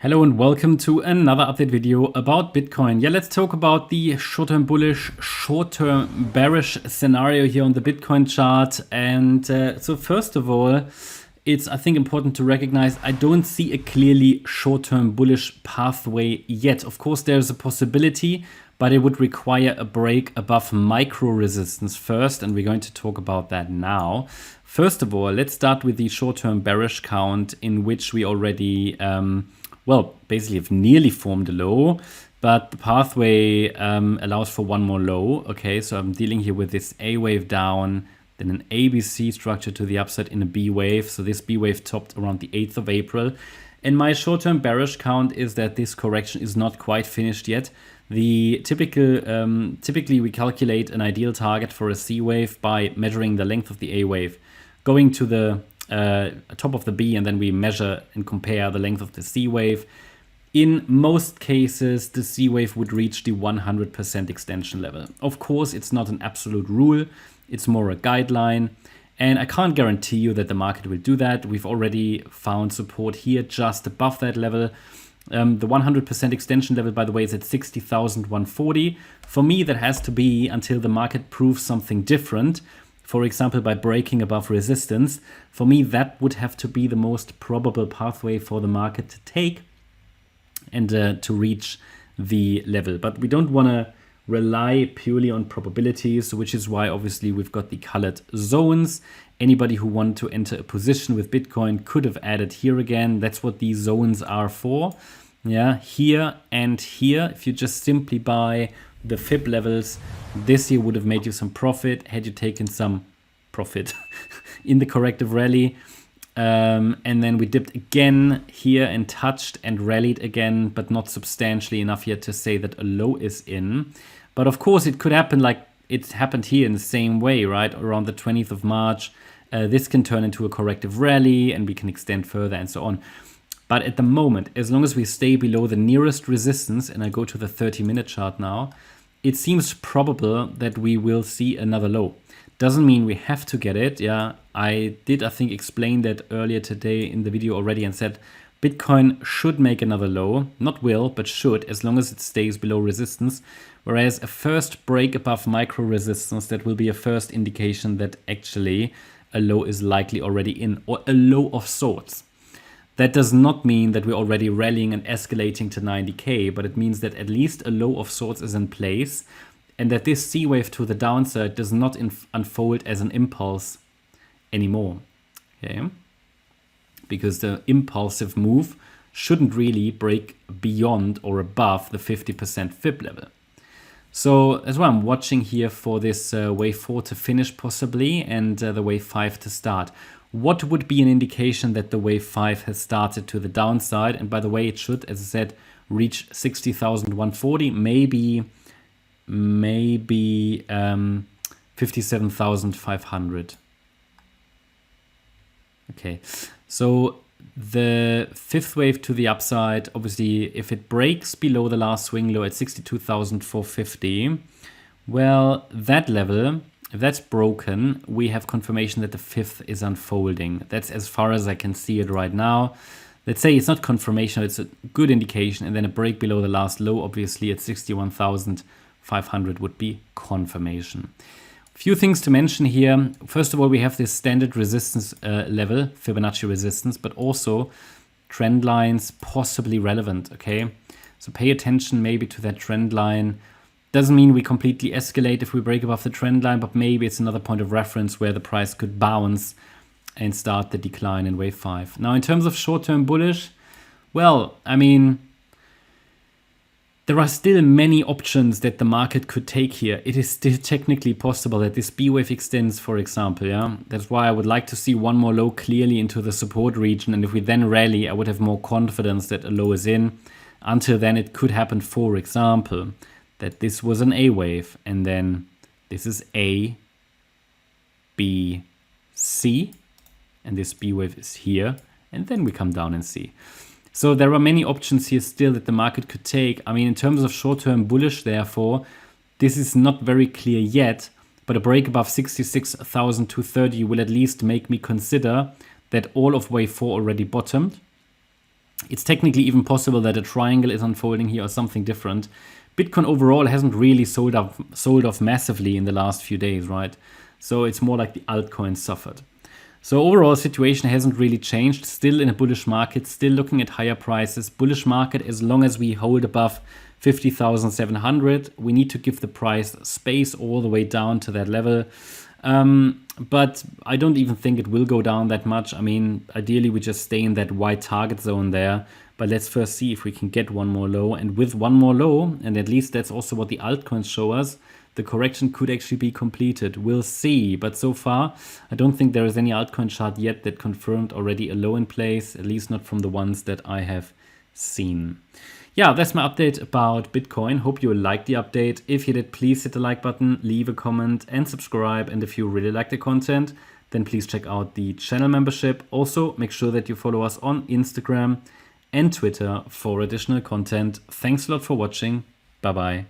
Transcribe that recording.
Hello and welcome to another update video about Bitcoin. Yeah, let's talk about the short-term bullish, short-term bearish scenario here on the Bitcoin chart. And so first of all, it's, I think, important to recognize I don't see a clearly short-term bullish pathway yet. Of course, there's a possibility, but it would require a break above micro resistance first, and we're going to talk about that now. First of all, let's start with the short-term bearish count, in which we already basically have nearly formed a low, but the pathway allows for one more low. Okay, so I'm dealing here with this A wave down, then an ABC structure to the upside in a B wave. So this B wave topped around the 8th of April. And my short-term bearish count is that this correction is not quite finished yet. The typically we calculate an ideal target for a C wave by measuring the length of the A wave, going to the top of the B, and then we measure and compare the length of the C wave. In most cases, the C wave would reach the 100% extension level. Of course, it's not an absolute rule. It's more a guideline. And I can't guarantee you that the market will do that. We've already found support here just above that level. The 100% extension level, by the way, is at 60,140. For me, that has to be until the market proves something different. For example, by breaking above resistance. For me, that would have to be the most probable pathway for the market to take and to reach the level. But we don't want to rely purely on probabilities, which is why obviously we've got the colored zones. Anybody who wanted to enter a position with Bitcoin could have added here again. That's what these zones are for. Yeah, here and here. If you just simply buy the Fib levels, this here would have made you some profit had you taken some profit in the corrective rally. And then we dipped again here and touched and rallied again, but not substantially enough yet to say that a low is in. But of course, it could happen like it happened here in the same way, right? Around the 20th of March, this can turn into a corrective rally and we can extend further and so on. But at the moment, as long as we stay below the nearest resistance, and I go to the 30-minute chart now, it seems probable that we will see another low. Doesn't mean we have to get it. Yeah, I think, explain that earlier today in the video already and said Bitcoin should make another low. Not will, but should, as long as it stays below resistance. Whereas a first break above micro resistance, that will be a first indication that actually a low is likely already in, or a low of sorts. That does not mean that we're already rallying and escalating to 90K, but it means that at least a low of sorts is in place, and that this C wave to the downside does not unfold as an impulse anymore. Okay? Because the impulsive move shouldn't really break beyond or above the 50% Fib level. So that's why I'm watching here for this wave 4 to finish possibly, and the wave 5 to start. What would be an indication that the wave 5 has started to the downside? And by the way, it should, as I said, reach 60,140, maybe 57,500. Okay, so the fifth wave to the upside, obviously, if it breaks below the last swing low at 62,450, well, that level, if that's broken, we have confirmation that the fifth is unfolding. That's as far as I can see it right now. Let's say it's not confirmation, it's a good indication, and then a break below the last low, obviously at 61,500 would be confirmation. A few things to mention here. First of all, we have this standard resistance level, Fibonacci resistance, but also trend lines possibly relevant, okay? So pay attention maybe to that trend line. Doesn't mean we completely escalate if we break above the trend line, but maybe it's another point of reference where the price could bounce and start the decline in wave 5. Now, in terms of short-term bullish, well, I mean, there are still many options that the market could take here. It is still technically possible that this B wave extends, for example. Yeah, that's why I would like to see one more low clearly into the support region. And if we then rally, I would have more confidence that a low is in. Until then, it could happen, for example, that this was an A wave. And then this is A, B, C. And this B wave is here. And then we come down and C. So there are many options here still that the market could take. I mean, in terms of short-term bullish, therefore, this is not very clear yet, but a break above 66,230 will at least make me consider that all of wave 4 already bottomed. It's technically even possible that a triangle is unfolding here or something different. Bitcoin overall hasn't really sold off massively in the last few days, right? So it's more like the altcoins suffered. So overall situation hasn't really changed. Still in a bullish market, still looking at higher prices. Bullish market as long as we hold above 50,700. We need to give the price space all the way down to that level. But I don't even think it will go down that much. I mean, ideally we just stay in that white target zone there. But let's first see if we can get one more low. And with one more low, and at least that's also what the altcoins show us, the correction could actually be completed. We'll see. But so far, I don't think there is any altcoin chart yet that confirmed already a low in place, at least not from the ones that I have seen. Yeah, that's my update about Bitcoin. Hope you liked the update. If you did, please hit the like button, leave a comment and subscribe. And if you really like the content, then please check out the channel membership. Also, make sure that you follow us on Instagram and Twitter for additional content. Thanks a lot for watching. Bye-bye.